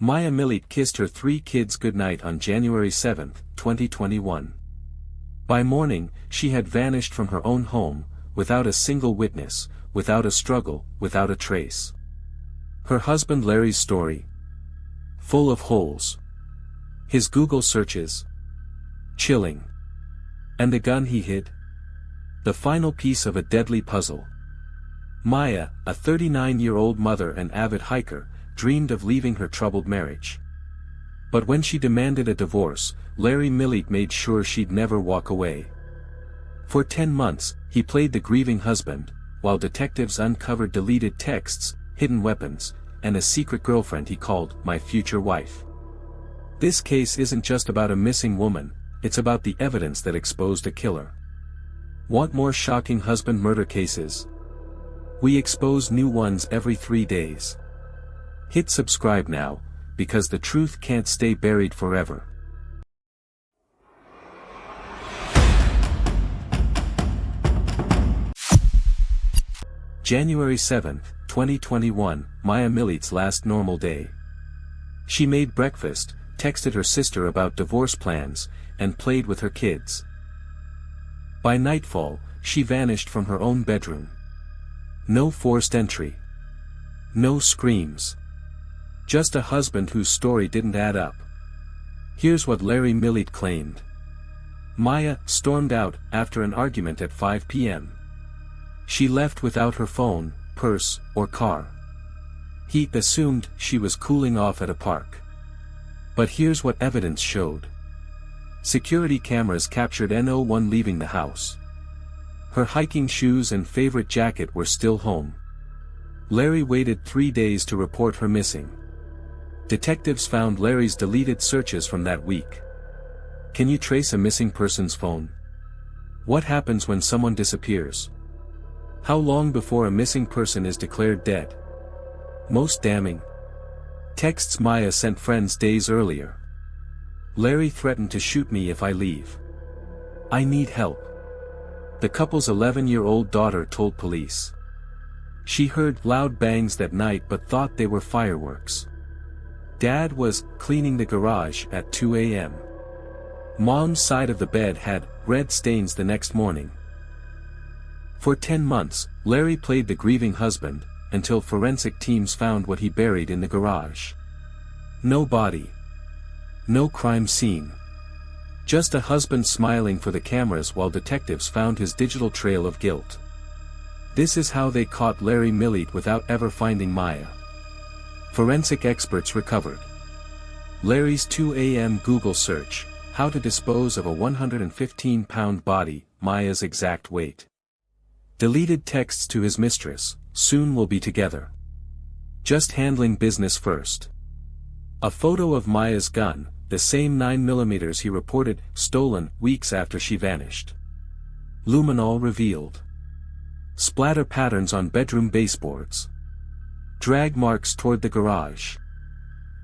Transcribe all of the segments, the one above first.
Maura Millete kissed her 3 kids goodnight on January 7, 2021. By morning, she had vanished from her own home, without a single witness, without a struggle, without a trace. Her husband Larry's story? Full of holes. His Google searches? Chilling. And the gun he hid? The final piece of a deadly puzzle. Maura, a 39-year-old mother and avid hiker, dreamed of leaving her troubled marriage. But when she demanded a divorce, Larry Millete made sure she'd never walk away. For 10 months, he played the grieving husband, while detectives uncovered deleted texts, hidden weapons, and a secret girlfriend he called "my future wife." This case isn't just about a missing woman, it's about the evidence that exposed a killer. Want more shocking husband murder cases? We expose new ones every 3 days. Hit subscribe now, because the truth can't stay buried forever. January 7, 2021, Maura Millete's last normal day. She made breakfast, texted her sister about divorce plans, and played with her kids. By nightfall, she vanished from her own bedroom. No forced entry. No screams. Just a husband whose story didn't add up. Here's what Larry Millete claimed. Maura stormed out after an argument at 5 p.m. She left without her phone, purse, or car. He assumed she was cooling off at a park. But here's what evidence showed. Security cameras captured N01 leaving the house. Her hiking shoes and favorite jacket were still home. Larry waited 3 days to report her missing. Detectives found Larry's deleted searches from that week. Can you trace a missing person's phone? What happens when someone disappears? How long before a missing person is declared dead? Most damning. Texts Maura sent friends days earlier. Larry threatened to shoot me if I leave. I need help. The couple's 11-year-old daughter told police. She heard loud bangs that night but thought they were fireworks. Dad was cleaning the garage at 2 a.m. Mom's side of the bed had red stains the next morning. For 10 months, Larry played the grieving husband, until forensic teams found what he buried in the garage. No body. No crime scene. Just a husband smiling for the cameras while detectives found his digital trail of guilt. This is how they caught Larry Millete without ever finding Maura. Forensic experts recovered. Larry's 2 a.m. Google search, how to dispose of a 115-pound body, Maura's exact weight. Deleted texts to his mistress, soon we'll be together. Just handling business first. A photo of Maura's gun, the same 9mm he reported stolen weeks after she vanished. Luminol revealed. Splatter patterns on bedroom baseboards. Drag marks toward the garage.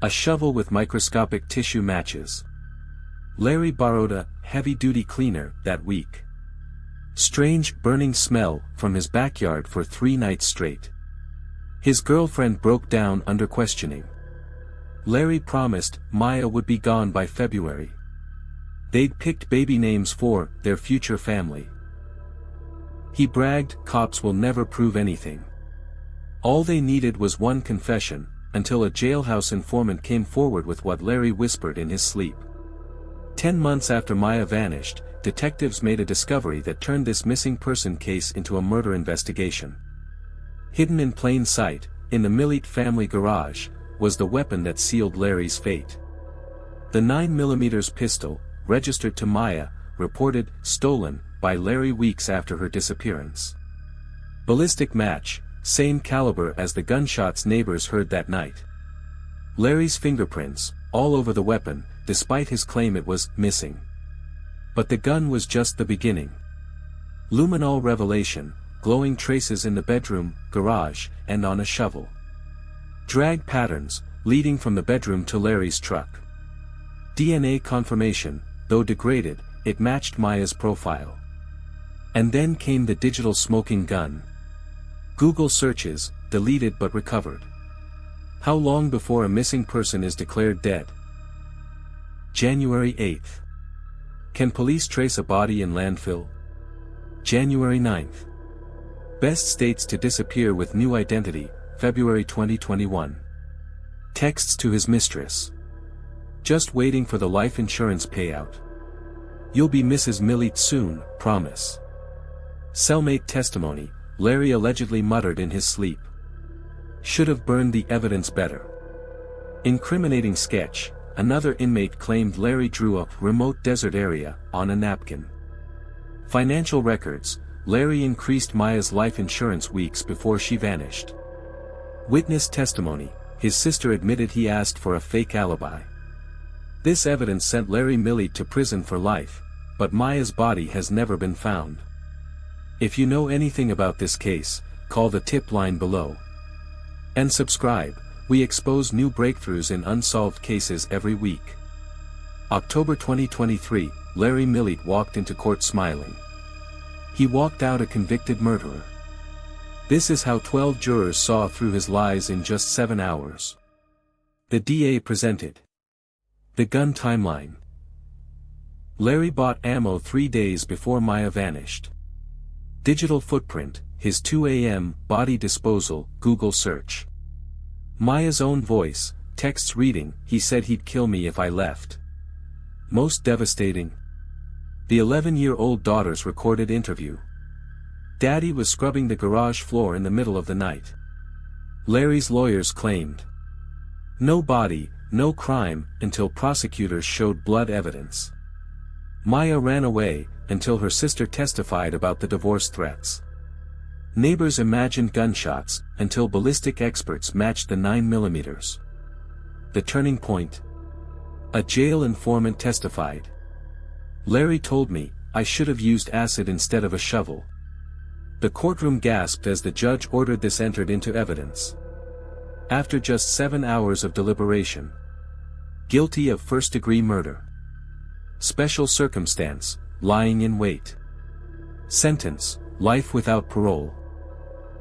A shovel with microscopic tissue matches. Larry borrowed a heavy-duty cleaner that week. Strange burning smell from his backyard for 3 nights straight. His girlfriend broke down under questioning. Larry promised Maura would be gone by February. They'd picked baby names for their future family. He bragged cops will never prove anything. All they needed was one confession, until a jailhouse informant came forward with what Larry whispered in his sleep. 10 months after Maura vanished, detectives made a discovery that turned this missing person case into a murder investigation. Hidden in plain sight, in the Millete family garage, was the weapon that sealed Larry's fate. The 9mm pistol, registered to Maura, reported stolen by Larry weeks after her disappearance. Ballistic match, same caliber as the gunshots neighbors heard that night. Larry's fingerprints, all over the weapon, despite his claim it was missing. But the gun was just the beginning. Luminol revelation, glowing traces in the bedroom, garage, and on a shovel. Drag patterns, leading from the bedroom to Larry's truck. DNA confirmation, though degraded, it matched Maura's profile. And then came the digital smoking gun. Google searches, deleted but recovered. How long before a missing person is declared dead? January 8th. Can police trace a body in landfill? January 9th. Best states to disappear with new identity, February 2021. Texts to his mistress. Just waiting for the life insurance payout. You'll be Mrs. Millete soon, promise. Cellmate testimony, Larry allegedly muttered in his sleep. Should have burned the evidence better. Incriminating sketch, another inmate claimed Larry drew a remote desert area on a napkin. Financial records, Larry increased Maya's life insurance weeks before she vanished. Witness testimony, his sister admitted he asked for a fake alibi. This evidence sent Larry Millete to prison for life, but Maya's body has never been found. If you know anything about this case, call the tip line below. And subscribe, we expose new breakthroughs in unsolved cases every week. October 2023, Larry Millete walked into court smiling. He walked out a convicted murderer. This is how 12 jurors saw through his lies in just 7 hours. The DA presented the gun timeline. Larry bought ammo 3 days before Maya vanished. Digital footprint, his 2 a.m. body disposal, Google search. Maya's own voice, texts reading, he said he'd kill me if I left. Most devastating. The 11-year-old daughter's recorded interview. Daddy was scrubbing the garage floor in the middle of the night. Larry's lawyers claimed no body, no crime, until prosecutors showed blood evidence. Maya ran away, until her sister testified about the divorce threats. Neighbors imagined gunshots, until ballistic experts matched the 9mm. The turning point. A jail informant testified. Larry told me, I should have used acid instead of a shovel. The courtroom gasped as the judge ordered this entered into evidence. After just 7 hours of deliberation. Guilty of first-degree murder. Special circumstance, lying in wait. Sentence, life without parole.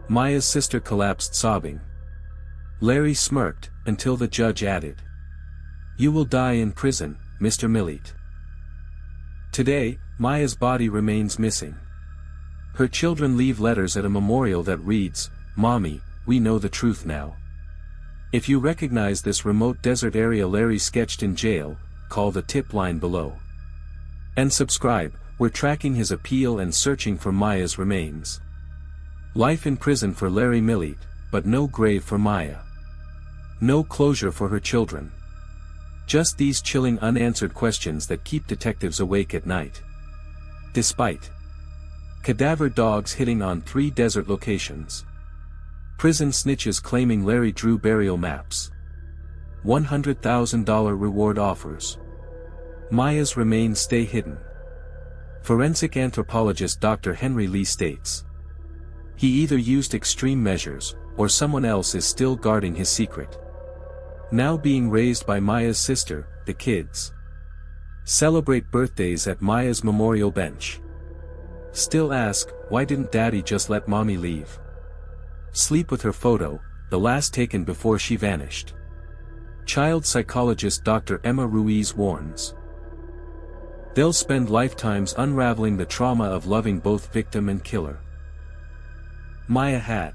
Maya's sister collapsed sobbing. Larry smirked, until the judge added, "You will die in prison, Mr. Millete." Today, Maya's body remains missing. Her children leave letters at a memorial that reads, "Mommy, we know the truth now." If you recognize this remote desert area Larry sketched in jail, call the tip line below. And subscribe, we're tracking his appeal and searching for Maya's remains. Life in prison for Larry Millete, but no grave for Maya. No closure for her children. Just these chilling unanswered questions that keep detectives awake at night. Despite cadaver dogs hitting on 3 desert locations. Prison snitches claiming Larry drew burial maps. $100,000 reward offers. Maya's remains stay hidden. Forensic anthropologist Dr. Henry Lee states. He either used extreme measures, or someone else is still guarding his secret. Now being raised by Maya's sister, the kids. Celebrate birthdays at Maya's memorial bench. Still ask, why didn't Daddy just let Mommy leave? Sleep with her photo, the last taken before she vanished. Child psychologist Dr. Emma Ruiz warns. They'll spend lifetimes unraveling the trauma of loving both victim and killer. Maya had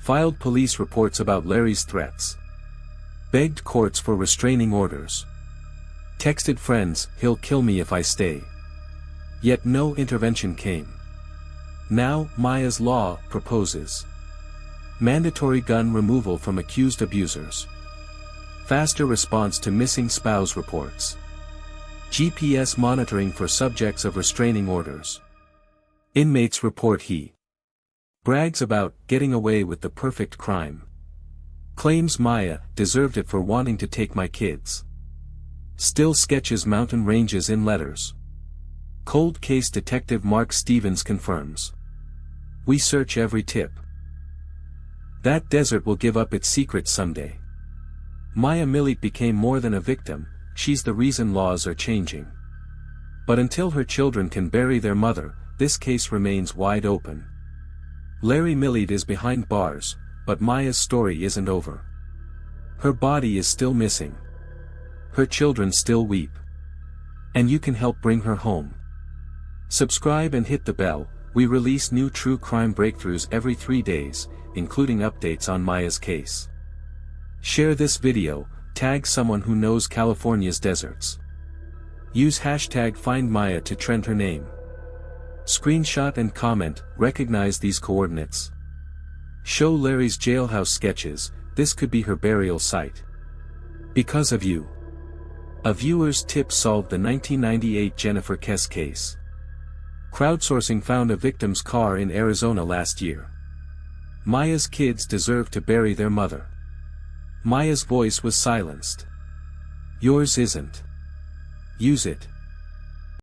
filed police reports about Larry's threats. Begged courts for restraining orders. Texted friends, he'll kill me if I stay. Yet no intervention came. Now, Maya's law proposes mandatory gun removal from accused abusers. Faster response to missing spouse reports. GPS monitoring for subjects of restraining orders. Inmates report he brags about getting away with the perfect crime. Claims Maya deserved it for wanting to take my kids. Still sketches mountain ranges in letters. Cold case detective Mark Stevens confirms. We search every tip. That desert will give up its secrets someday. Maya Millete became more than a victim, she's the reason laws are changing. But until her children can bury their mother, this case remains wide open. Larry Millete is behind bars, but Maya's story isn't over. Her body is still missing. Her children still weep. And you can help bring her home. Subscribe and hit the bell. We release new true crime breakthroughs every 3 days, including updates on Maya's case. Share this video, tag someone who knows California's deserts. Use hashtag #FindMaya to trend her name. Screenshot and comment, recognize these coordinates. Show Larry's jailhouse sketches, this could be her burial site. Because of you. A viewer's tip solved the 1998 Jennifer Kess case. Crowdsourcing found a victim's car in Arizona last year. Maya's kids deserve to bury their mother. Maya's voice was silenced. Yours isn't. Use it.